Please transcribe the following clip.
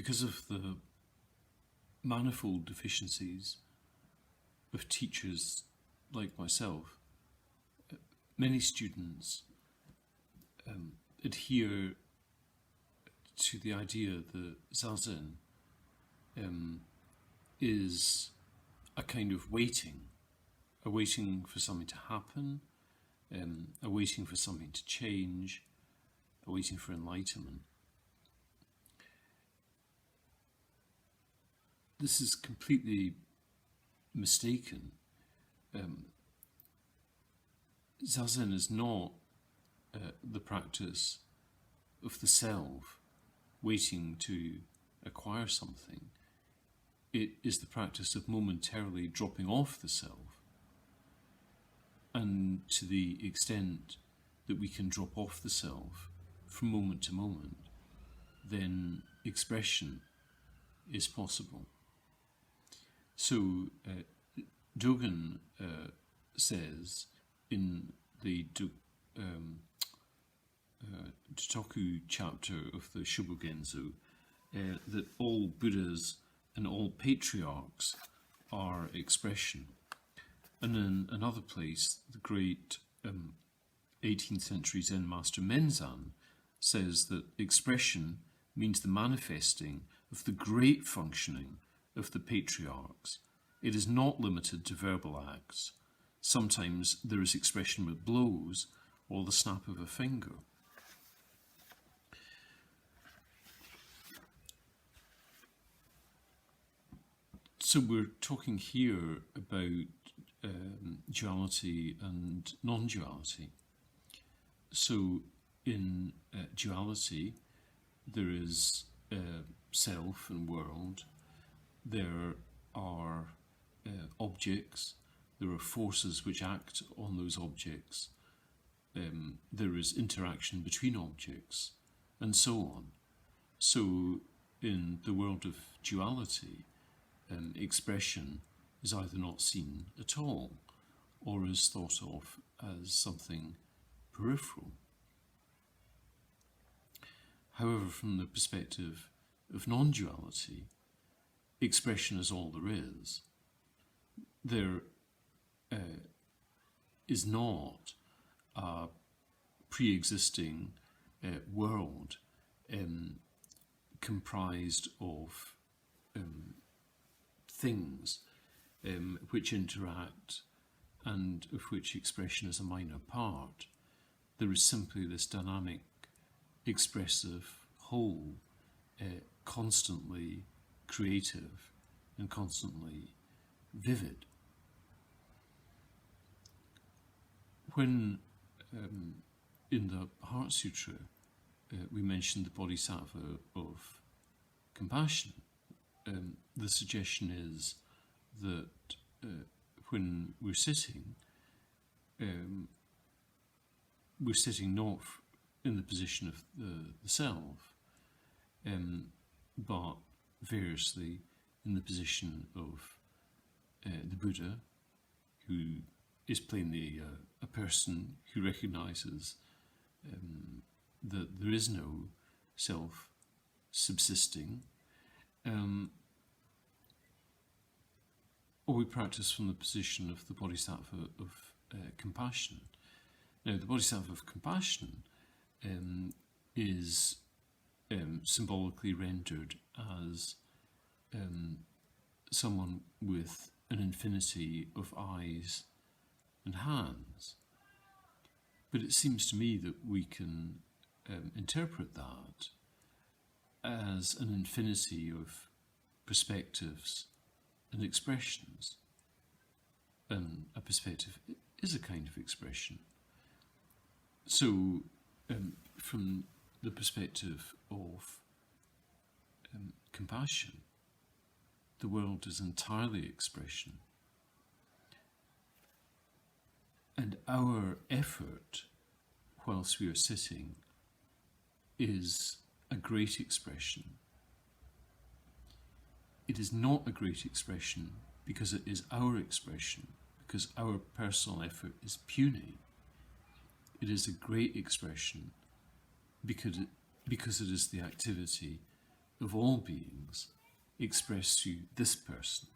because of the manifold deficiencies of teachers like myself, many students adhere to the idea that Zazen is a kind of waiting for something to happen, a waiting for something to change, a waiting for enlightenment. This is completely mistaken. Zazen is not the practice of the self waiting to acquire something. It is the practice of momentarily dropping off the self. And to the extent that we can drop off the self from moment to moment, then expression is possible. So Dogen says in the Dotoku chapter of the Shobogenzo that all Buddhas and all patriarchs are expression. And in another place, the great 18th century Zen master Menzan says that expression means the manifesting of the great functioning of the patriarchs. It is not limited to verbal acts. Sometimes there is expression with blows or the snap of a finger. So we're talking here about duality and non-duality. So in duality, there is self and world. There are objects. There are forces which act on those objects. There is interaction between objects, and so on. So in the world of duality, expression is either not seen at all, or is thought of as something peripheral. However, from the perspective of non-duality, expression is all there is. There is not a pre-existing world comprised of things which interact and of which expression is a minor part. There is simply this dynamic, expressive whole, constantly creative and constantly vivid. When in the Heart Sutra we mentioned the Bodhisattva of compassion, the suggestion is that when we're sitting not in the position of the self, but variously in the position of the Buddha, who is plainly a person who recognizes that there is no self subsisting, or we practice from the position of the Bodhisattva of compassion. Now, the Bodhisattva of compassion is symbolically rendered as someone with an infinity of eyes and hands. But it seems to me that we can interpret that as an infinity of perspectives and expressions. And a perspective is a kind of expression. So, from the perspective of compassion, the world is entirely expression. And our effort, whilst we are sitting, is a great expression. It is not a great expression because it is our expression, because our personal effort is puny. It is a great expression because it is the activity of all beings expressed through this person.